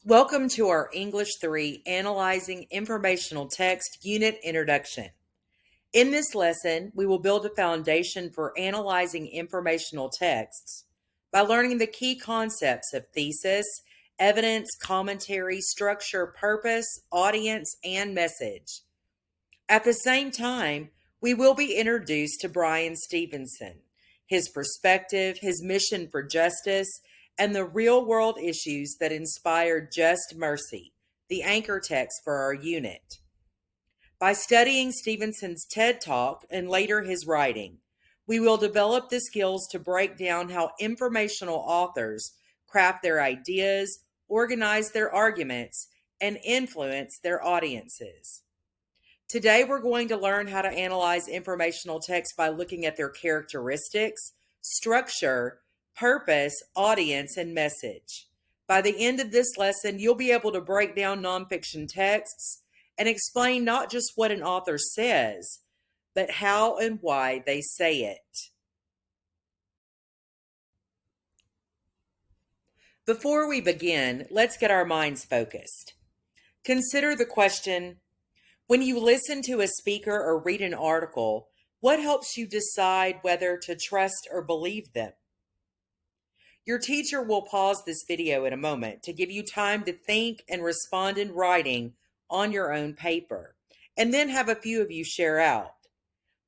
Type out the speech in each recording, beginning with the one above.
Welcome to our English 3 Analyzing Informational Text Unit Introduction. In this lesson, we will build a foundation for analyzing informational texts by learning the key concepts of thesis, evidence, commentary, structure, purpose, audience, and message. At the same time, we will be introduced to Brian Stevenson, his perspective, his mission for justice, and the real world issues that inspired Just Mercy, the anchor text for our unit. By studying Stevenson's TED Talk and later his writing, we will develop the skills to break down how informational authors craft their ideas, organize their arguments, and influence their audiences. Today, we're going to learn how to analyze informational text by looking at their characteristics, structure, purpose, audience, and message. By the end of this lesson, you'll be able to break down nonfiction texts and explain not just what an author says, but how and why they say it. Before we begin, let's get our minds focused. Consider the question, when you listen to a speaker or read an article, what helps you decide whether to trust or believe them? Your teacher will pause this video in a moment to give you time to think and respond in writing on your own paper, and then have a few of you share out.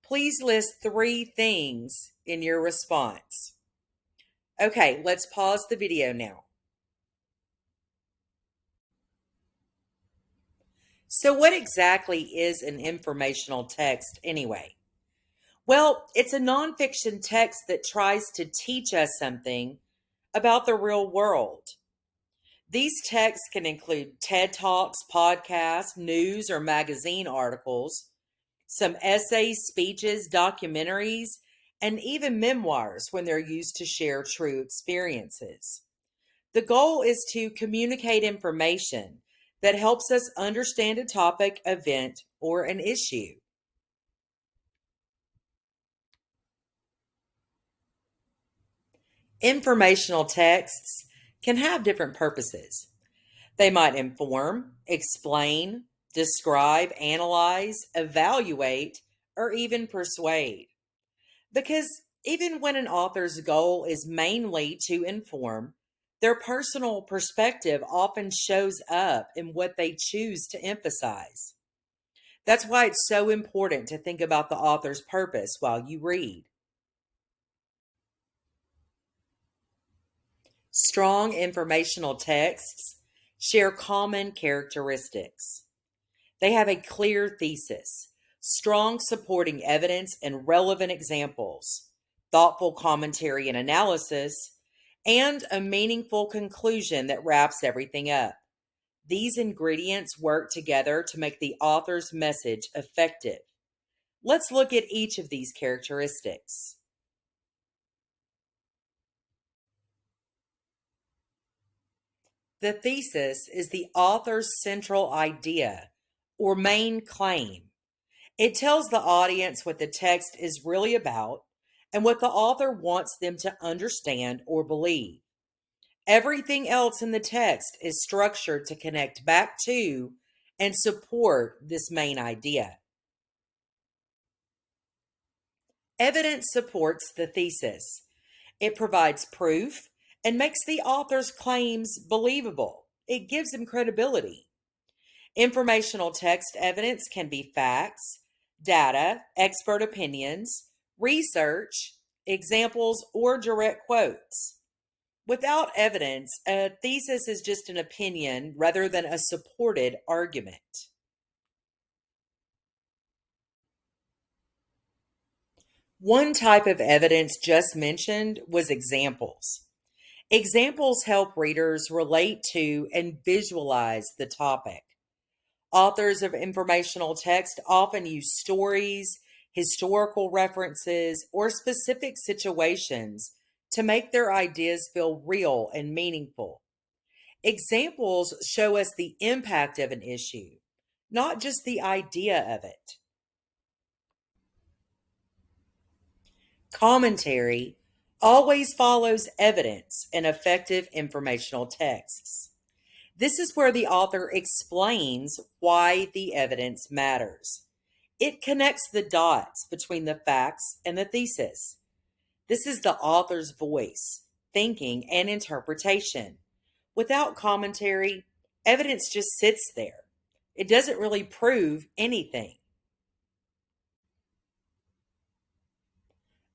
Please list 3 things in your response. Okay, let's pause the video now. So what exactly is an informational text anyway? Well, it's a nonfiction text that tries to teach us something about the real world. These texts can include TED Talks, podcasts, news or magazine articles, some essays, speeches, documentaries, and even memoirs when they're used to share true experiences. The goal is to communicate information that helps us understand a topic, event, or an issue. Informational texts can have different purposes. They might inform, explain, describe, analyze, evaluate, or even persuade. Because even when an author's goal is mainly to inform, their personal perspective often shows up in what they choose to emphasize. That's why it's so important to think about the author's purpose while you read. Strong informational texts share common characteristics. They have a clear thesis, strong supporting evidence and relevant examples, thoughtful commentary and analysis, and a meaningful conclusion that wraps everything up. These ingredients work together to make the author's message effective. Let's look at each of these characteristics. The thesis is the author's central idea or main claim. It tells the audience what the text is really about and what the author wants them to understand or believe. Everything else in the text is structured to connect back to and support this main idea. Evidence supports the thesis. It provides proof and makes the author's claims believable. It gives them credibility. Informational text evidence can be facts, data, expert opinions, research, examples, or direct quotes. Without evidence, a thesis is just an opinion rather than a supported argument. One type of evidence just mentioned was examples. Examples help readers relate to and visualize the topic. Authors of informational text often use stories, historical references, or specific situations to make their ideas feel real and meaningful. Examples show us the impact of an issue, not just the idea of it. Commentary always follows evidence in effective informational texts. This is where the author explains why the evidence matters. It connects the dots between the facts and the thesis. This is the author's voice, thinking, and interpretation. Without commentary, evidence just sits there. It doesn't really prove anything.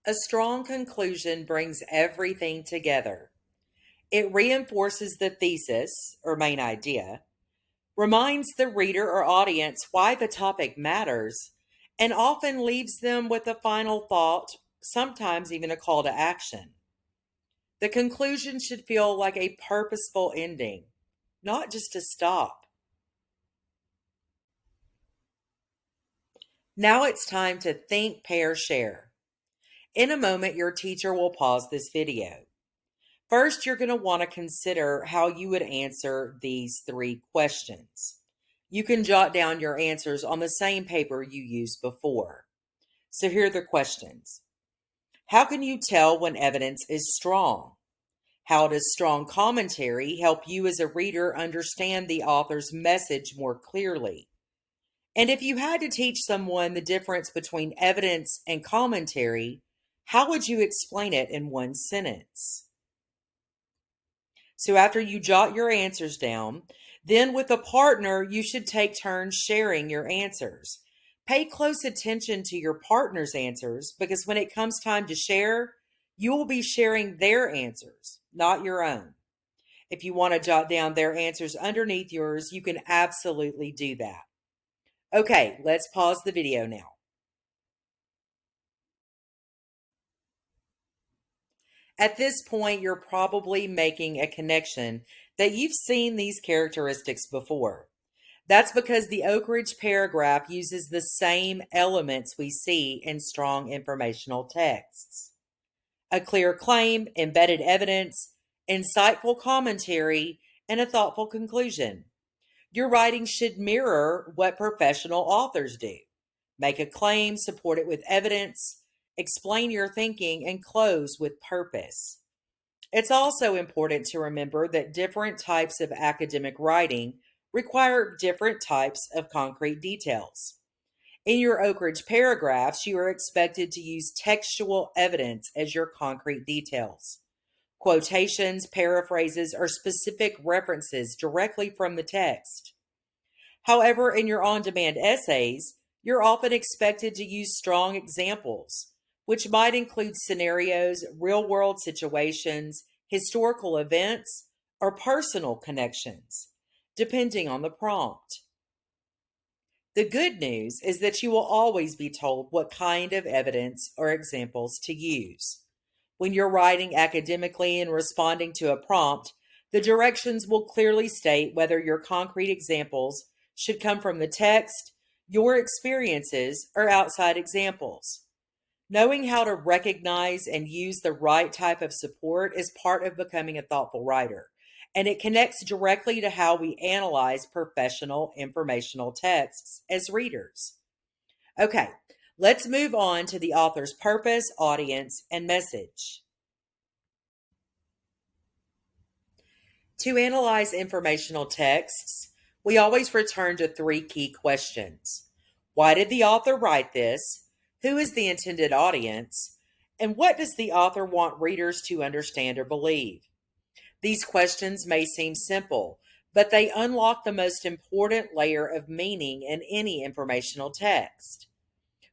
A strong conclusion brings everything together. It reinforces the thesis or main idea, reminds the reader or audience why the topic matters, and often leaves them with a final thought, sometimes even a call to action. The conclusion should feel like a purposeful ending, not just a stop. Now it's time to think, pair, share. In a moment, your teacher will pause this video. First, you're going to want to consider how you would answer these three questions. You can jot down your answers on the same paper you used before. So here are the questions. How can you tell when evidence is strong? How does strong commentary help you as a reader understand the author's message more clearly? And if you had to teach someone the difference between evidence and commentary, how would you explain it in one sentence? So after you jot your answers down, then with a partner, you should take turns sharing your answers. Pay close attention to your partner's answers because when it comes time to share, you will be sharing their answers, not your own. If you want to jot down their answers underneath yours, you can absolutely do that. Okay, let's pause the video now. At this point, you're probably making a connection that you've seen these characteristics before. That's because the Oak Ridge paragraph uses the same elements we see in strong informational texts: a clear claim, embedded evidence, insightful commentary, and a thoughtful conclusion. Your writing should mirror what professional authors do. Make a claim, support it with evidence, explain your thinking, and close with purpose. It's also important to remember that different types of academic writing require different types of concrete details. In your Oak Ridge paragraphs, you are expected to use textual evidence as your concrete details. Quotations, paraphrases, or specific references directly from the text. However, in your on-demand essays, you're often expected to use strong examples, which might include scenarios, real-world situations, historical events, or personal connections, depending on the prompt. The good news is that you will always be told what kind of evidence or examples to use. When you're writing academically and responding to a prompt, the directions will clearly state whether your concrete examples should come from the text, your experiences, or outside examples. Knowing how to recognize and use the right type of support is part of becoming a thoughtful writer, and it connects directly to how we analyze professional informational texts as readers. Okay, let's move on to the author's purpose, audience, and message. To analyze informational texts, we always return to three key questions. Why did the author write this? Who is the intended audience? And what does the author want readers to understand or believe? These questions may seem simple, but they unlock the most important layer of meaning in any informational text.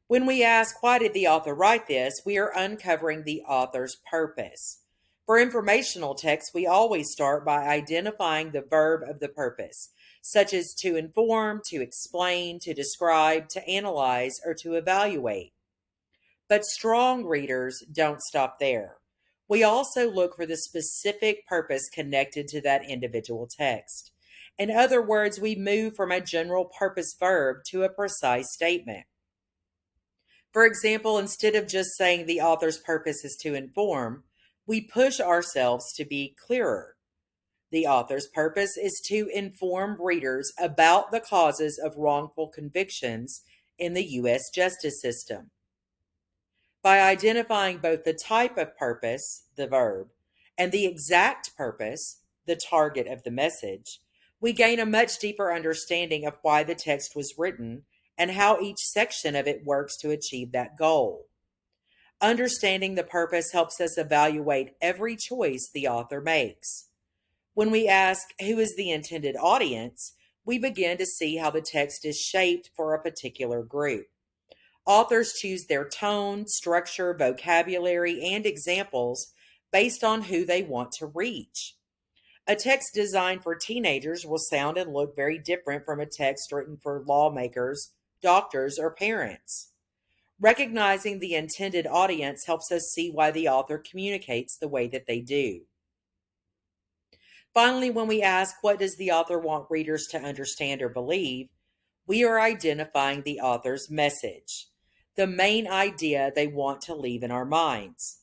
When we ask, why did the author write this, we are uncovering the author's purpose. For informational texts, we always start by identifying the verb of the purpose, such as to inform, to explain, to describe, to analyze, or to evaluate. But strong readers don't stop there. We also look for the specific purpose connected to that individual text. In other words, we move from a general purpose verb to a precise statement. For example, instead of just saying the author's purpose is to inform, we push ourselves to be clearer. The author's purpose is to inform readers about the causes of wrongful convictions in the U.S. justice system. By identifying both the type of purpose, the verb, and the exact purpose, the target of the message, We gain a much deeper understanding of why the text was written and how each section of it works to achieve that goal. Understanding the purpose helps us evaluate every choice the author makes. When we ask, who is the intended audience, we begin to see how the text is shaped for a particular group. Authors choose their tone, structure, vocabulary, and examples based on who they want to reach. A text designed for teenagers will sound and look very different from a text written for lawmakers, doctors, or parents. Recognizing the intended audience helps us see why the author communicates the way that they do. Finally, when we ask, what does the author want readers to understand or believe, we are identifying the author's message, the main idea they want to leave in our minds.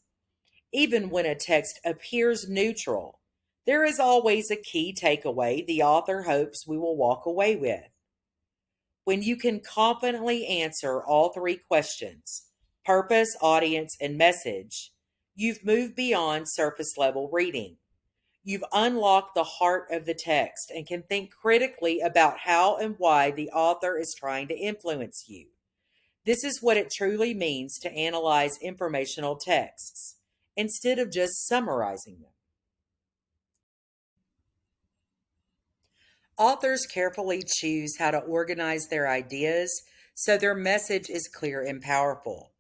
Even when a text appears neutral, there is always a key takeaway the author hopes we will walk away with. When you can confidently answer all three questions, purpose, audience, and message, you've moved beyond surface level reading. You've unlocked the heart of the text and can think critically about how and why the author is trying to influence you. This is what it truly means to analyze informational texts, instead of just summarizing them. Authors carefully choose how to organize their ideas so their message is clear and powerful.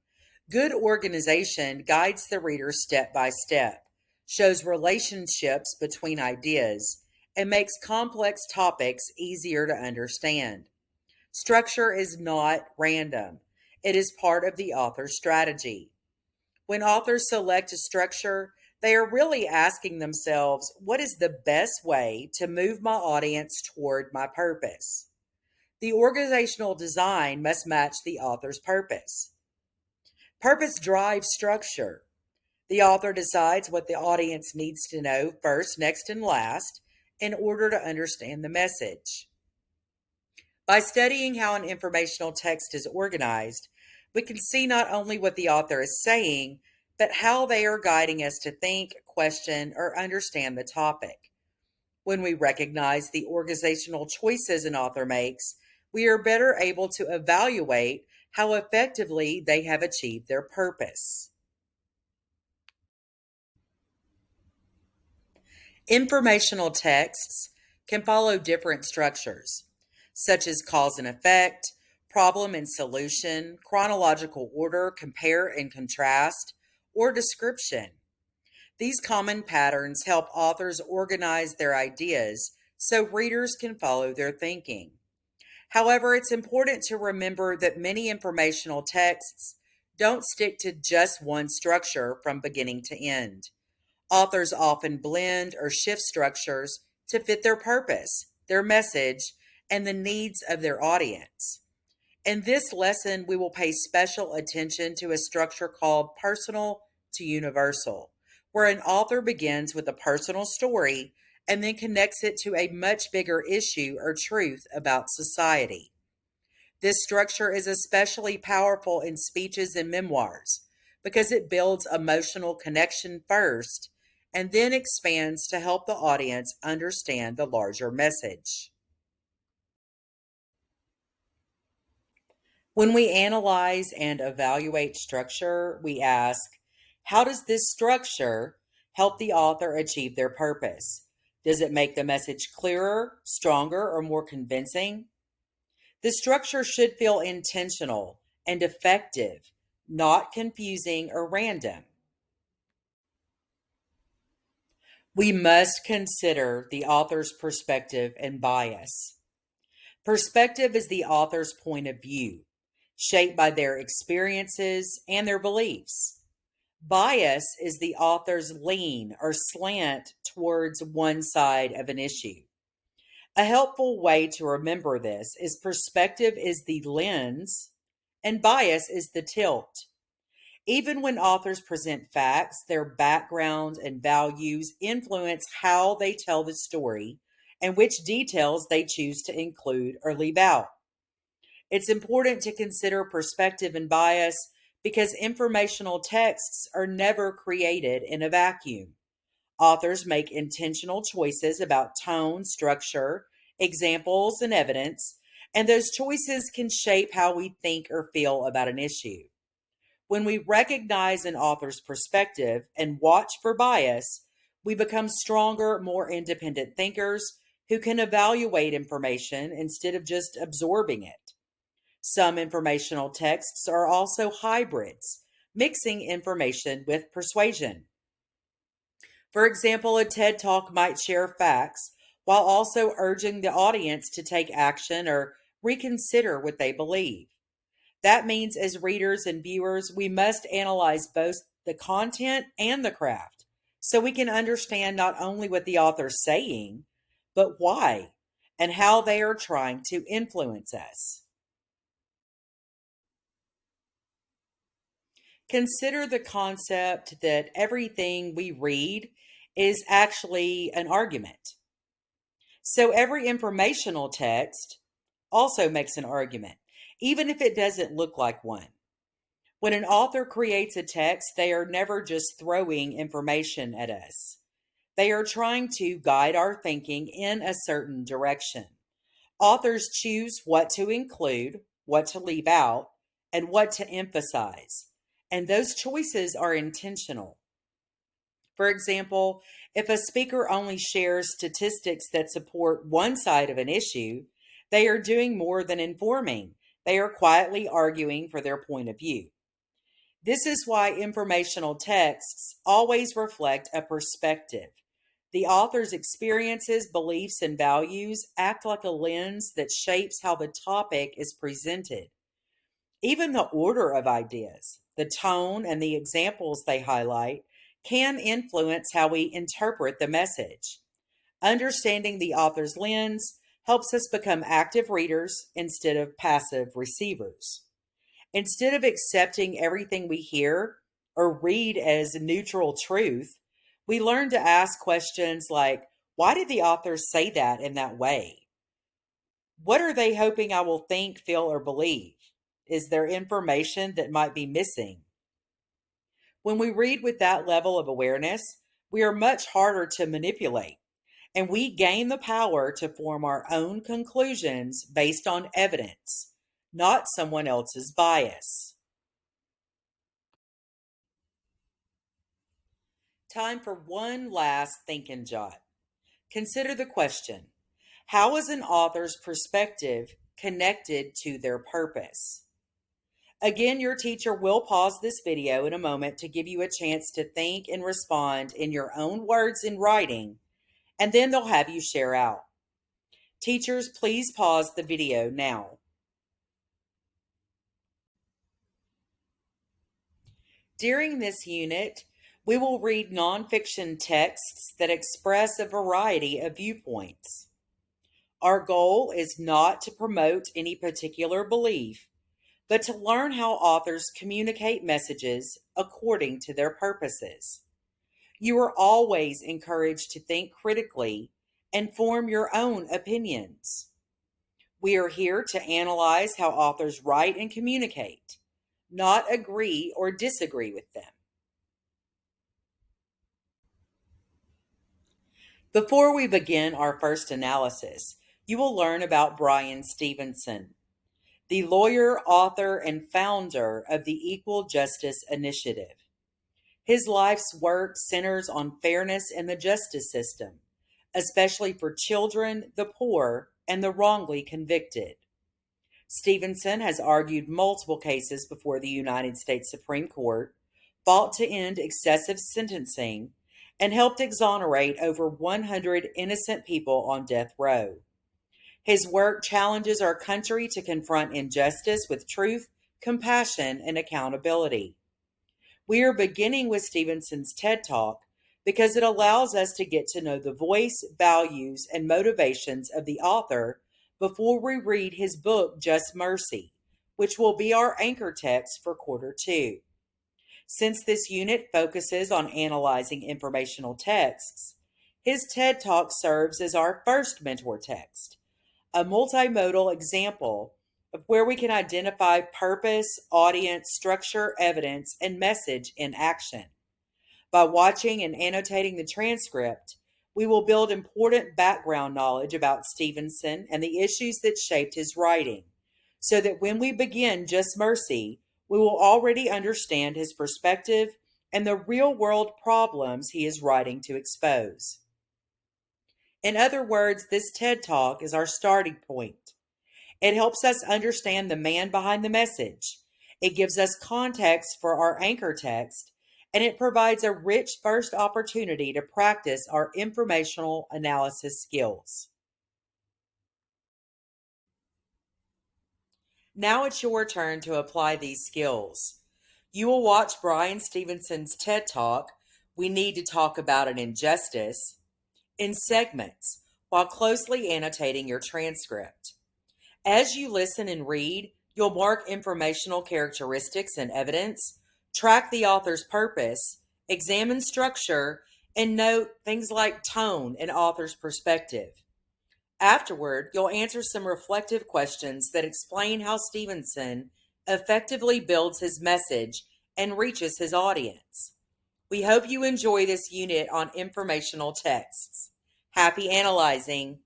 Good organization guides the reader step by step, shows relationships between ideas, and makes complex topics easier to understand. Structure is not random, it is part of the author's strategy. When authors select a structure, they are really asking themselves, what is the best way to move my audience toward my purpose? The organizational design must match the author's purpose. Purpose drives structure. The author decides what the audience needs to know first, next, and last in order to understand the message. By studying how an informational text is organized, we can see not only what the author is saying, but how they are guiding us to think, question, or understand the topic. When we recognize the organizational choices an author makes, we are better able to evaluate how effectively they have achieved their purpose. Informational texts can follow different structures, such as cause and effect, problem and solution, chronological order, compare and contrast, or description. These common patterns help authors organize their ideas so readers can follow their thinking. However, it's important to remember that many informational texts don't stick to just one structure from beginning to end. Authors often blend or shift structures to fit their purpose, their message, and the needs of their audience. In this lesson, we will pay special attention to a structure called personal to universal, where an author begins with a personal story and then connects it to a much bigger issue or truth about society. This structure is especially powerful in speeches and memoirs because it builds emotional connection first and then expands to help the audience understand the larger message. When we analyze and evaluate structure, we ask, how does this structure help the author achieve their purpose? Does it make the message clearer, stronger, or more convincing? The structure should feel intentional and effective, not confusing or random. We must consider the author's perspective and bias. Perspective is the author's point of view, shaped by their experiences and their beliefs. Bias is the author's lean or slant towards one side of an issue. A helpful way to remember this is perspective is the lens and bias is the tilt. Even when authors present facts, their background and values influence how they tell the story and which details they choose to include or leave out. It's important to consider perspective and bias because informational texts are never created in a vacuum. Authors make intentional choices about tone, structure, examples, and evidence, and those choices can shape how we think or feel about an issue. When we recognize an author's perspective and watch for bias, we become stronger, more independent thinkers who can evaluate information instead of just absorbing it. Some informational texts are also hybrids, mixing information with persuasion. For example, a TED Talk might share facts while also urging the audience to take action or reconsider what they believe. That means, as readers and viewers, we must analyze both the content and the craft so we can understand not only what the author's saying, but why and how they are trying to influence us. Consider the concept that everything we read is actually an argument. So every informational text also makes an argument, even if it doesn't look like one. When an author creates a text, they are never just throwing information at us. They are trying to guide our thinking in a certain direction. Authors choose what to include, what to leave out, and what to emphasize. And those choices are intentional. For example, if a speaker only shares statistics that support one side of an issue, they are doing more than informing. They are quietly arguing for their point of view. This is why informational texts always reflect a perspective. The author's experiences, beliefs, and values act like a lens that shapes how the topic is presented. Even the order of ideas, the tone, and the examples they highlight can influence how we interpret the message. Understanding the author's lens helps us become active readers instead of passive receivers. Instead of accepting everything we hear or read as neutral truth, we learn to ask questions like, why did the author say that in that way? What are they hoping I will think, feel, or believe? Is there information that might be missing? When we read with that level of awareness, we are much harder to manipulate, and we gain the power to form our own conclusions based on evidence, not someone else's bias. Time for one last think and jot. Consider the question: how is an author's perspective connected to their purpose? Again, your teacher will pause this video in a moment to give you a chance to think and respond in your own words in writing, and then they'll have you share out. Teachers, please pause the video now. During this unit, we will read nonfiction texts that express a variety of viewpoints. Our goal is not to promote any particular belief, but to learn how authors communicate messages according to their purposes. You are always encouraged to think critically and form your own opinions. We are here to analyze how authors write and communicate, not agree or disagree with them. Before we begin our first analysis, you will learn about Bryan Stevenson, the lawyer, author, and founder of the Equal Justice Initiative. His life's work centers on fairness in the justice system, especially for children, the poor, and the wrongly convicted. Stevenson has argued multiple cases before the United States Supreme Court, fought to end excessive sentencing, and helped exonerate over 100 innocent people on death row. His work challenges our country to confront injustice with truth, compassion, and accountability. We are beginning with Stevenson's TED Talk because it allows us to get to know the voice, values, and motivations of the author before we read his book, Just Mercy, which will be our anchor text for quarter two. Since this unit focuses on analyzing informational texts, his TED Talk serves as our first mentor text, a multimodal example of where we can identify purpose, audience, structure, evidence, and message in action. By watching and annotating the transcript, We will build important background knowledge about Stevenson and the issues that shaped his writing, so that when we begin Just Mercy, we will already understand his perspective and the real world problems he is writing to expose. In other words, this TED Talk is our starting point. It helps us understand the man behind the message. It gives us context for our anchor text, and it provides a rich first opportunity to practice our informational analysis skills. Now it's your turn to apply these skills. You will watch Brian Stevenson's TED Talk, We Need to Talk About an Injustice, in segments while closely annotating your transcript. As you listen and read, you'll mark informational characteristics and evidence, track the author's purpose, examine structure, and note things like tone and author's perspective. Afterward, you'll answer some reflective questions that explain how Stevenson effectively builds his message and reaches his audience. We hope you enjoy this unit on informational texts. Happy analyzing!